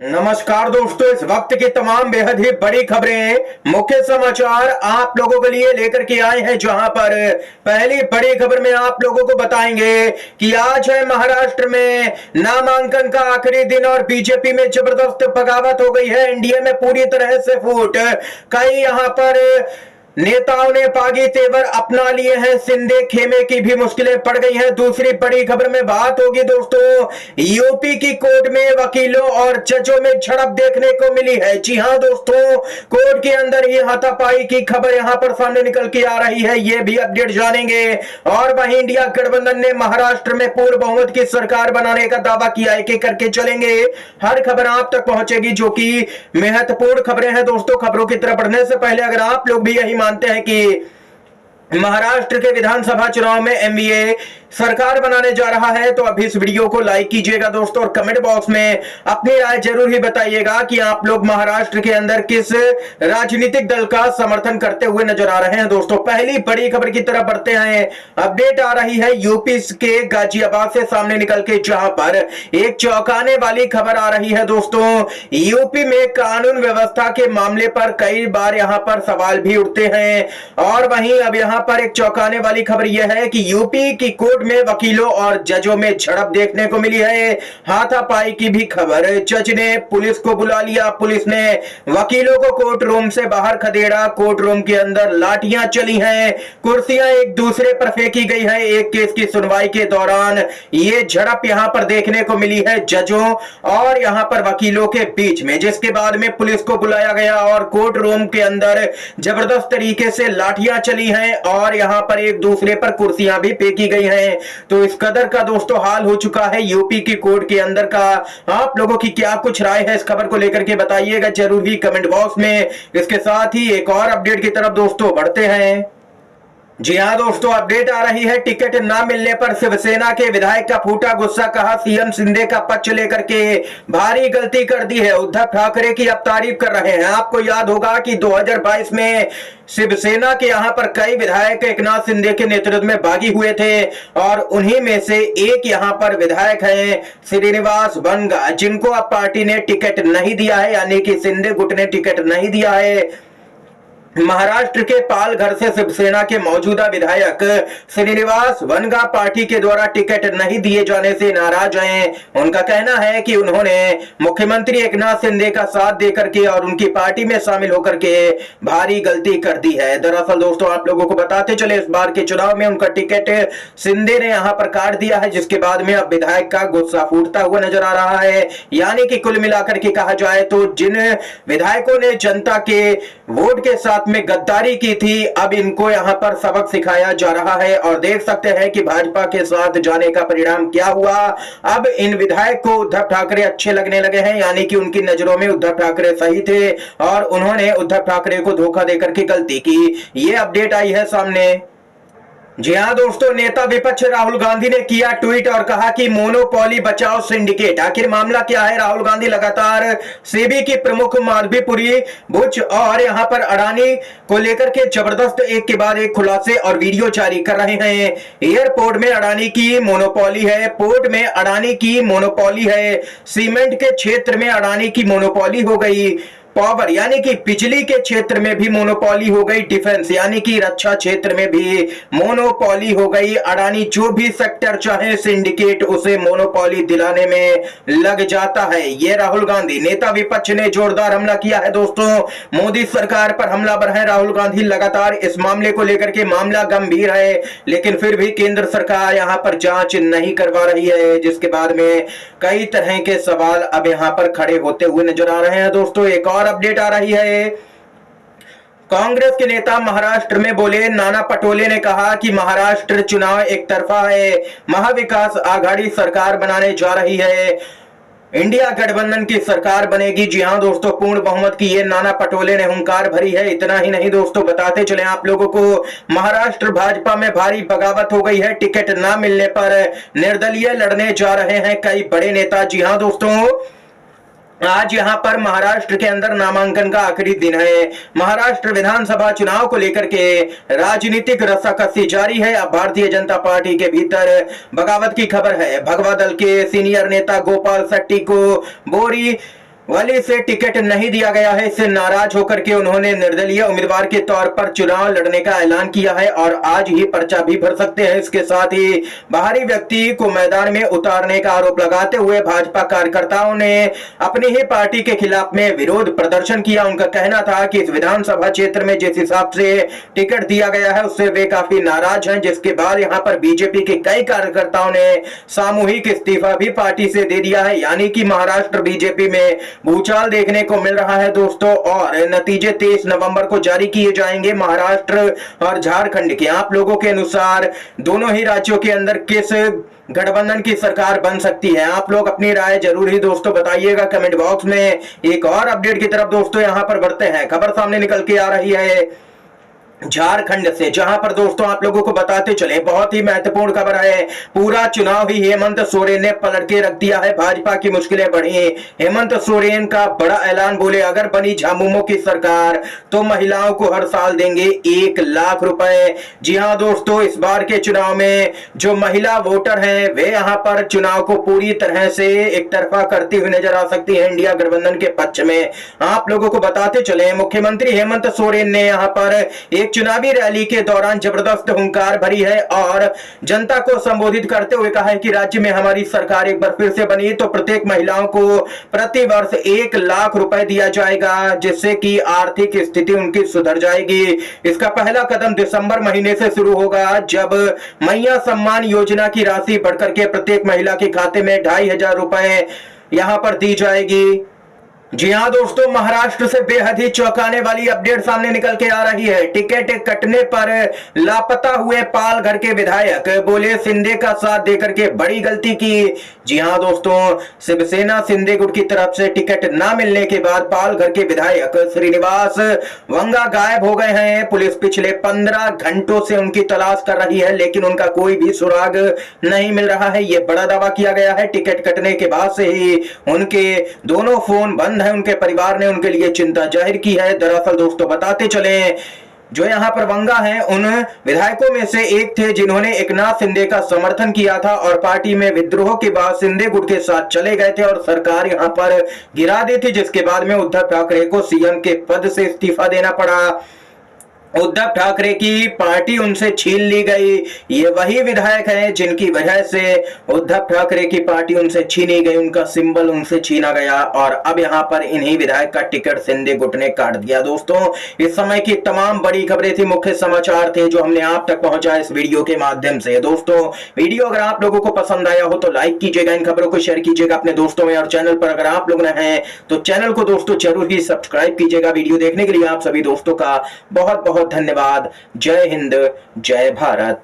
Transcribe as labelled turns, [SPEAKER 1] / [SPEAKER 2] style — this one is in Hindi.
[SPEAKER 1] नमस्कार दोस्तों, इस वक्त की तमाम बेहद ही बड़ी खबरें, मुख्य समाचार आप लोगों के लिए लेकर के आए हैं। जहां पर पहली बड़ी खबर में आप लोगों को बताएंगे कि आज है महाराष्ट्र में नामांकन का आखिरी दिन और बीजेपी में जबरदस्त बगावत हो गई है। एनडीए में पूरी तरह से फूट। कई यहां पर नेताओं ने बागी तेवर अपना लिए हैं। शिंदे खेमे की भी मुश्किलें पड़ गई हैं। दूसरी बड़ी खबर में बात होगी दोस्तों, यूपी की कोर्ट में वकीलों और जजों में झड़प देखने को मिली है। जी हां दोस्तों, कोर्ट के अंदर ही हाथापाई की खबर यहां पर सामने निकल के आ रही है। ये भी अपडेट जानेंगे। और वहीं इंडिया गठबंधन ने महाराष्ट्र में पूर्ण बहुमत की सरकार बनाने का दावा किया। एक एक करके चलेंगे, हर खबर आप तक पहुंचेगी, जो कि महत्वपूर्ण खबरें हैं दोस्तों। खबरों की तरफ बढ़ने से पहले अगर आप लोग भी यही मानते हैं कि महाराष्ट्र के विधानसभा चुनाव में एमवीए सरकार बनाने जा रहा है, तो अभी इस वीडियो को लाइक कीजिएगा दोस्तों, और कमेंट बॉक्स में अपनी राय जरूर ही बताइएगा कि आप लोग महाराष्ट्र के अंदर किस राजनीतिक दल का समर्थन करते हुए नजर आ रहे हैं। दोस्तों पहली बड़ी खबर की तरफ बढ़ते हैं। अपडेट आ रही है यूपी के गाजियाबाद से सामने निकल के, जहां पर एक चौंकाने वाली खबर आ रही है दोस्तों। यूपी में कानून व्यवस्था के मामले पर कई बार यहां पर सवाल भी उठते हैं, और वहीं अब यहां पर एक चौंकाने वाली खबर यह है कि यूपी की कोर्ट में वकीलों और जजों में झड़प देखने को मिली है। हाथापाई की भी खबर। जज ने पुलिस को बुला लिया, पुलिस ने वकीलों को कोर्ट रूम से बाहर खदेड़ा, कोर्ट रूम के अंदर लाठियां चली हैं, कुर्सियां एक दूसरे पर फेंकी गई है। एक केस की सुनवाई के दौरान यह झड़प यहां पर देखने को मिली है जजों और यहां पर वकीलों के बीच में, जिसके बाद में पुलिस को बुलाया गया और कोर्ट रूम के अंदर जबरदस्त तरीके से लाठियां चली हैं और यहां पर एक दूसरे पर कुर्सियां भी फेंकी गई हैं। तो इस कदर का दोस्तों हाल हो चुका है यूपी की कोर्ट के अंदर का। आप लोगों की क्या कुछ राय है इस खबर को लेकर के बताइएगा जरूर ही कमेंट बॉक्स में। इसके साथ ही एक और अपडेट की तरफ दोस्तों बढ़ते हैं। जी हां दोस्तों, अपडेट आ रही है। टिकट ना मिलने पर शिवसेना के विधायक का फूटा गुस्सा। कहा सीएम शिंदे का पक्ष लेकर के भारी गलती कर दी है। उद्धव ठाकरे की अब तारीफ कर रहे हैं। आपको याद होगा कि 2022 में शिवसेना के यहां पर कई विधायक एकनाथ शिंदे के नेतृत्व में बागी हुए थे, और उन्हीं में से एक यहां पर विधायक हैं श्रीनिवास वनगा, जिनको अब पार्टी ने टिकट नहीं दिया है, यानी कि शिंदे गुट ने टिकट नहीं दिया है। महाराष्ट्र के पालघर से शिवसेना के मौजूदा विधायक श्रीनिवास वनगा पार्टी के द्वारा टिकट नहीं दिए जाने से नाराज हैं। उनका कहना है कि उन्होंने मुख्यमंत्री एकनाथ शिंदे का साथ देकर के और उनकी पार्टी में शामिल होकर के भारी गलती कर दी है। दरअसल दोस्तों आप लोगों को बताते चले, इस बार के चुनाव में उनका टिकट शिंदे ने यहां पर काट दिया है, जिसके बाद में अब विधायक का गुस्सा फूटता हुआ नजर आ रहा है। यानी कि कुल मिलाकर के कहा जाए तो जिन विधायकों ने जनता के वोट के साथ में गद्दारी की थी, अब इनको यहां पर सबक सिखाया जा रहा है। और देख सकते हैं कि भाजपा के साथ जाने का परिणाम क्या हुआ। अब इन विधायक को उद्धव ठाकरे अच्छे लगने लगे हैं, यानी कि उनकी नजरों में उद्धव ठाकरे सही थे और उन्होंने उद्धव ठाकरे को धोखा देकर के गलती की। ये अपडेट आई है सामने। जी हां दोस्तों, नेता विपक्ष राहुल गांधी ने किया ट्वीट और कहा कि मोनोपोली बचाओ सिंडिकेट। आखिर मामला क्या है? राहुल गांधी लगातार सेबी की प्रमुख माधवीपुरी बुच और यहां पर अडानी को लेकर के जबरदस्त एक के बाद एक खुलासे और वीडियो जारी कर रहे हैं। एयरपोर्ट में अडानी की मोनोपोली है, पोर्ट में अडानी की मोनोपोली है, सीमेंट के क्षेत्र में अडानी की मोनोपोली हो गई, पावर यानी कि बिजली के क्षेत्र में भी मोनोपोली हो गई, डिफेंस यानी कि रक्षा क्षेत्र में भी मोनोपोली हो गई। अडानी जो भी सेक्टर चाहे सिंडिकेट उसे मोनोपोली दिलाने में लग जाता है। ये राहुल गांधी नेता विपक्ष ने जोरदार हमला किया है दोस्तों। मोदी सरकार पर हमलावर है राहुल गांधी लगातार इस मामले को लेकर के। मामला गंभीर है, लेकिन फिर भी केंद्र सरकार यहां पर जांच नहीं करवा रही है, जिसके बाद में कई तरह के सवाल अब यहां पर खड़े होते हुए नजर आ रहे हैं दोस्तों। एक और अपडेट आ रही है। कांग्रेस के नेता महाराष्ट्र में बोले। नाना पटोले ने कहा कि महाराष्ट्र चुनाव एक तरफा है, महाविकास आघाड़ी सरकार बनाने जा रही है, इंडिया गठबंधन की सरकार बनेगी। जी हां दोस्तों, पूर्ण बहुमत की ये नाना पटोले ने हुंकार भरी है। इतना ही नहीं दोस्तों, बताते चले आप लोगों को, महाराष्ट्र भाजपा में भारी बगावत हो गई है। टिकट ना मिलने पर निर्दलीय लड़ने जा रहे हैं कई बड़े नेता। जी हां दोस्तों, आज यहां पर महाराष्ट्र के अंदर नामांकन का आखिरी दिन है। महाराष्ट्र विधानसभा चुनाव को लेकर के राजनीतिक रस्साकसी जारी है। अब भारतीय जनता पार्टी के भीतर बगावत की खबर है। भगवा दल के सीनियर नेता गोपाल शेट्टी को बोरी वली से टिकट नहीं दिया गया है। इससे नाराज होकर के उन्होंने निर्दलीय उम्मीदवार के तौर पर चुनाव लड़ने का ऐलान किया है और आज ही पर्चा भी भर सकते हैं। इसके साथ ही बाहरी व्यक्ति को मैदान में उतारने का आरोप लगाते हुए भाजपा कार्यकर्ताओं ने अपनी ही पार्टी के खिलाफ में विरोध प्रदर्शन किया। उनका कहना था कि इस विधानसभा क्षेत्र में जिस हिसाब से टिकट दिया गया है उससे वे काफी नाराज हैं, जिसके बाद यहां पर बीजेपी के कई कार्यकर्ताओं ने सामूहिक इस्तीफा भी पार्टी से दे दिया है। यानी कि महाराष्ट्र बीजेपी में भूचाल देखने को मिल रहा है दोस्तों, और नतीजे 23 नवंबर को जारी किए जाएंगे। महाराष्ट्र और झारखंड के आप लोगों के अनुसार दोनों ही राज्यों के अंदर किस गठबंधन की सरकार बन सकती है? आप लोग अपनी राय जरूर ही दोस्तों बताइएगा कमेंट बॉक्स में। एक और अपडेट की तरफ दोस्तों यहां पर बढ़ते हैं। खबर सामने निकल के आ रही है झारखंड से, जहां पर दोस्तों आप लोगों को बताते चले बहुत ही महत्वपूर्ण खबर है। पूरा चुनाव ही हेमंत सोरेन ने पलट के रख दिया है। भाजपा की मुश्किलें बढ़ी। हेमंत सोरेन का बड़ा ऐलान, बोले अगर बनी झामुमो की सरकार तो महिलाओं को हर साल देंगे 1 लाख रुपए। जी हां दोस्तों, इस बार के चुनाव में जो महिला वोटर हैं वे यहां पर चुनाव को पूरी तरह से एक तरफा करती हुई नजर आ सकती है इंडिया गठबंधन के पक्ष में। आप लोगों को बताते चले मुख्यमंत्री हेमंत सोरेन ने यहां पर एक चुनावी रैली के दौरान जबरदस्त हुंकार भरी है और जनता को संबोधित करते हुए कहा है कि राज्य में हमारी सरकार एक बार फिर से बनी तो प्रत्येक महिलाओं को प्रति वर्ष 1 लाख रुपए दिया जाएगा, जिससे कि आर्थिक स्थिति उनकी सुधर जाएगी। इसका पहला कदम दिसंबर महीने से शुरू होगा, जब मैया सम्मान योजना की राशि बढ़कर के प्रत्येक महिला के खाते में 2,500 रुपए यहां पर दी जाएगी। जी हां दोस्तों, महाराष्ट्र से बेहद ही चौंकाने वाली अपडेट सामने निकल के आ रही है। टिकट कटने पर लापता हुए पालघर के विधायक, बोले शिंदे का साथ देकर के बड़ी गलती की। जी हां दोस्तों, शिवसेना शिंदे गुट की तरफ से टिकट ना मिलने के बाद पालघर के विधायक श्रीनिवास वंगा गायब हो गए हैं। पुलिस पिछले 15 घंटों से उनकी तलाश कर रही है, लेकिन उनका कोई भी सुराग नहीं मिल रहा है। यह बड़ा दावा किया गया है। टिकट कटने के बाद से ही उनके दोनों फोन बंद है। उनके परिवार ने उनके लिए चिंता जाहिर की है। दरअसल दोस्तों बताते चले, जो यहां पर वंगा हैं उन विधायकों में से एक थे जिन्होंने एकनाथ शिंदे का समर्थन किया था और पार्टी में विद्रोह के बाद शिंदे गुट के साथ चले गए थे और सरकार यहां पर गिरा दी थी, जिसके बाद में उद्धव ठाकरे को सीएम के पद से इस्तीफा देना पड़ा। उद्धव ठाकरे की पार्टी उनसे छीन ली गई। ये वही विधायक हैं जिनकी वजह से उद्धव ठाकरे की पार्टी उनसे छीनी गई, उनका सिंबल उनसे छीना गया और अब यहां पर इन्हीं विधायक का टिकट शिंदे गुट ने काट दिया। दोस्तों इस समय की तमाम बड़ी खबरें थी, मुख्य समाचार थे जो हमने आप तक पहुंचाया इस वीडियो के माध्यम से। दोस्तों वीडियो अगर आप लोगों को पसंद आया हो तो लाइक कीजिएगा, इन खबरों को शेयर कीजिएगा अपने दोस्तों में, और चैनल पर अगर आप लोग नए हैं तो चैनल को दोस्तों जरूर ही सब्सक्राइब कीजिएगा। वीडियो देखने के लिए आप सभी दोस्तों का बहुत बहुत धन्यवाद। जय हिंद, जय भारत।